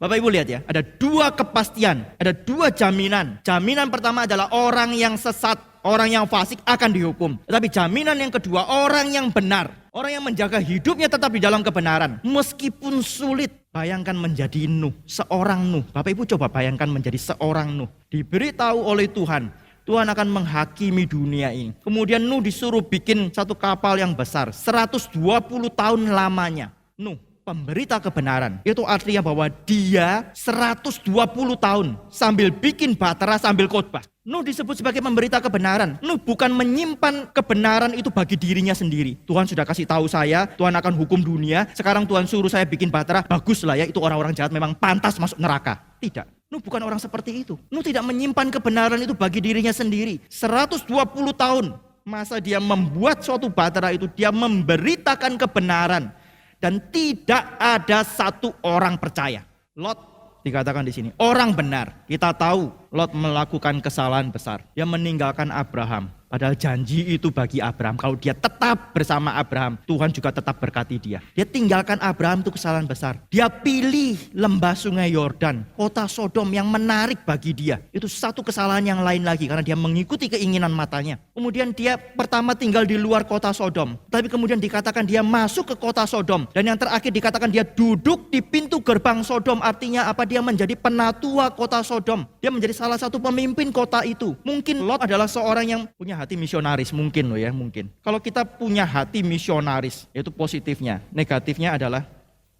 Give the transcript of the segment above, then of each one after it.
Bapak Ibu lihat ya, ada dua kepastian, ada dua jaminan. Jaminan pertama adalah orang yang sesat, orang yang fasik akan dihukum. Tetapi jaminan yang kedua, orang yang benar, orang yang menjaga hidupnya tetap di dalam kebenaran. Meskipun sulit, bayangkan menjadi Nuh, seorang Nuh. Bapak Ibu coba bayangkan menjadi seorang Nuh. Diberitahu oleh Tuhan, Tuhan akan menghakimi dunia ini. Kemudian Nuh disuruh bikin satu kapal yang besar, 120 tahun lamanya. Nuh, pemberita kebenaran. Itu artinya bahwa dia 120 tahun sambil bikin bahtera sambil khotbah. Nuh disebut sebagai pemberita kebenaran. Nuh bukan menyimpan kebenaran itu bagi dirinya sendiri. Tuhan sudah kasih tahu saya, Tuhan akan hukum dunia. Sekarang Tuhan suruh saya bikin bahtera, baguslah ya, itu orang-orang jahat memang pantas masuk neraka. Tidak. Nuh bukan orang seperti itu. Nuh tidak menyimpan kebenaran itu bagi dirinya sendiri. 120 tahun masa dia membuat suatu bahtera itu, dia memberitakan kebenaran. Dan tidak ada satu orang percaya. Lot dikatakan di sini, orang benar. Kita tahu Lot melakukan kesalahan besar. Dia meninggalkan Abraham. Padahal janji itu bagi Abraham. Kalau dia tetap bersama Abraham, Tuhan juga tetap berkati dia. Dia tinggalkan Abraham, itu kesalahan besar. Dia pilih lembah sungai Yordan, kota Sodom yang menarik bagi dia. Itu satu kesalahan yang lain lagi karena dia mengikuti keinginan matanya. Kemudian dia pertama tinggal di luar kota Sodom. Tapi kemudian dikatakan dia masuk ke kota Sodom. Dan yang terakhir dikatakan dia duduk di pintu gerbang Sodom. Artinya apa? Dia menjadi penatua kota Sodom. Dia menjadi salah satu pemimpin kota itu. Mungkin Lot adalah seorang yang punya hati misionaris, mungkin loh ya, mungkin. Kalau kita punya hati misionaris, itu positifnya. Negatifnya adalah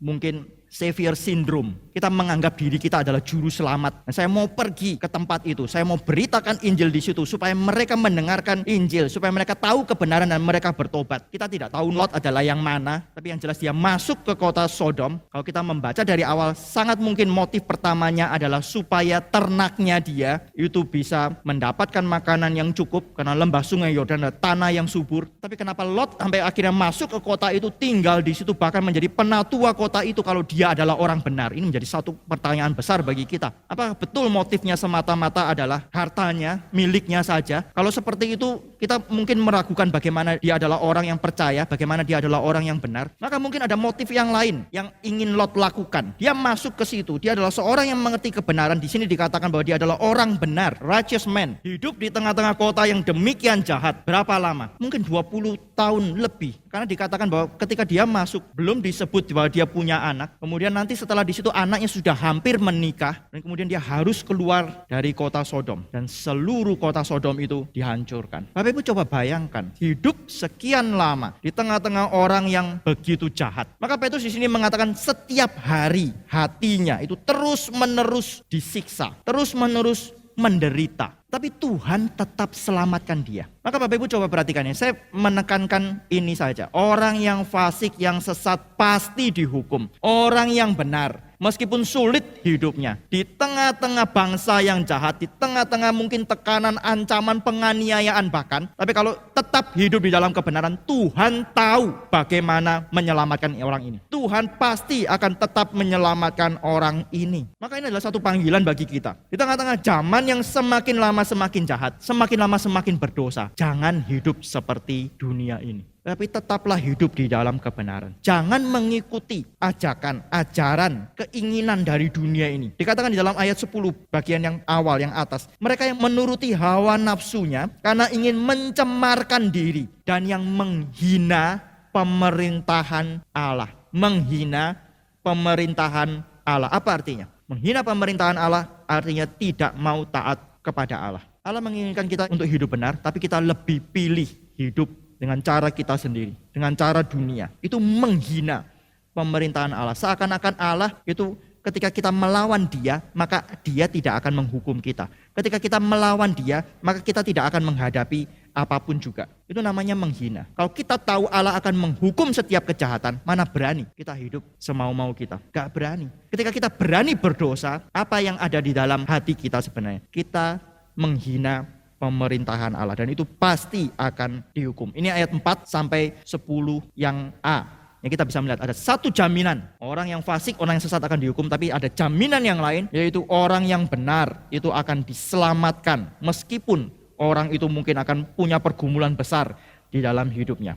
mungkin savior syndrome. Kita menganggap diri kita adalah juru selamat. Saya mau pergi ke tempat itu, saya mau beritakan Injil di situ supaya mereka mendengarkan Injil, supaya mereka tahu kebenaran dan mereka bertobat. Kita tidak tahu Lot adalah yang mana, tapi yang jelas dia masuk ke kota Sodom. Kalau kita membaca dari awal, sangat mungkin motif pertamanya adalah supaya ternaknya dia itu bisa mendapatkan makanan yang cukup karena lembah sungai Yordan adalah tanah yang subur. Tapi kenapa Lot sampai akhirnya masuk ke kota itu, tinggal di situ, bahkan menjadi penatua kota itu kalau dia adalah orang benar? Ini menjadi satu pertanyaan besar bagi kita. Apakah betul motifnya semata-mata adalah hartanya, miliknya saja? Kalau seperti itu, kita mungkin meragukan bagaimana dia adalah orang yang percaya, bagaimana dia adalah orang yang benar. Maka mungkin ada motif yang lain yang ingin Lot lakukan. Dia masuk ke situ, dia adalah seorang yang mengerti kebenaran. Di sini dikatakan bahwa dia adalah orang benar, righteous man. Hidup di tengah-tengah kota yang demikian jahat. Berapa lama? Mungkin 20 tahun lebih. Karena dikatakan bahwa ketika dia masuk, belum disebut bahwa dia punya anak. Kemudian nanti setelah di situ anaknya sudah hampir menikah. Dan kemudian dia harus keluar dari kota Sodom. Dan seluruh kota Sodom itu dihancurkan. Bapak Ibu coba bayangkan, hidup sekian lama di tengah-tengah orang yang begitu jahat. Maka Petrus di sini mengatakan setiap hari hatinya itu terus-menerus disiksa. Terus-menerus menderita. Tapi Tuhan tetap selamatkan dia. Maka Bapak Ibu coba perhatikan ya. Saya menekankan ini saja. Orang yang fasik, yang sesat pasti dihukum. Orang yang benar, meskipun sulit hidupnya, di tengah-tengah bangsa yang jahat, di tengah-tengah mungkin tekanan, ancaman, penganiayaan bahkan. Tapi kalau tetap hidup di dalam kebenaran, Tuhan tahu bagaimana menyelamatkan orang ini. Tuhan pasti akan tetap menyelamatkan orang ini. Maka ini adalah satu panggilan bagi kita. Di tengah-tengah zaman yang semakin lama semakin jahat, semakin lama semakin berdosa. Jangan hidup seperti dunia ini. Tapi tetaplah hidup di dalam kebenaran. Jangan mengikuti ajakan, ajaran, keinginan dari dunia ini. Dikatakan di dalam ayat 10 bagian yang awal, yang atas. Mereka yang menuruti hawa nafsunya karena ingin mencemarkan diri. Dan yang menghina pemerintahan Allah. Menghina pemerintahan Allah. Apa artinya? Menghina pemerintahan Allah artinya tidak mau taat kepada Allah. Allah menginginkan kita untuk hidup benar, tapi kita lebih pilih hidup dengan cara kita sendiri, dengan cara dunia. Itu menghina pemerintahan Allah. Seakan-akan Allah itu ketika kita melawan dia, maka dia tidak akan menghukum kita. Ketika kita melawan dia, maka kita tidak akan menghadapi apapun juga. Itu namanya menghina. Kalau kita tahu Allah akan menghukum setiap kejahatan, mana berani kita hidup semau-mau kita? Gak berani. Ketika kita berani berdosa, apa yang ada di dalam hati kita sebenarnya? Kita menghina pemerintahan Allah dan itu pasti akan dihukum. Ini ayat 4 sampai 10 yang A. Yang kita bisa melihat ada satu jaminan. Orang yang fasik, orang yang sesat akan dihukum, tapi ada jaminan yang lain, yaitu orang yang benar itu akan diselamatkan meskipun orang itu mungkin akan punya pergumulan besar di dalam hidupnya.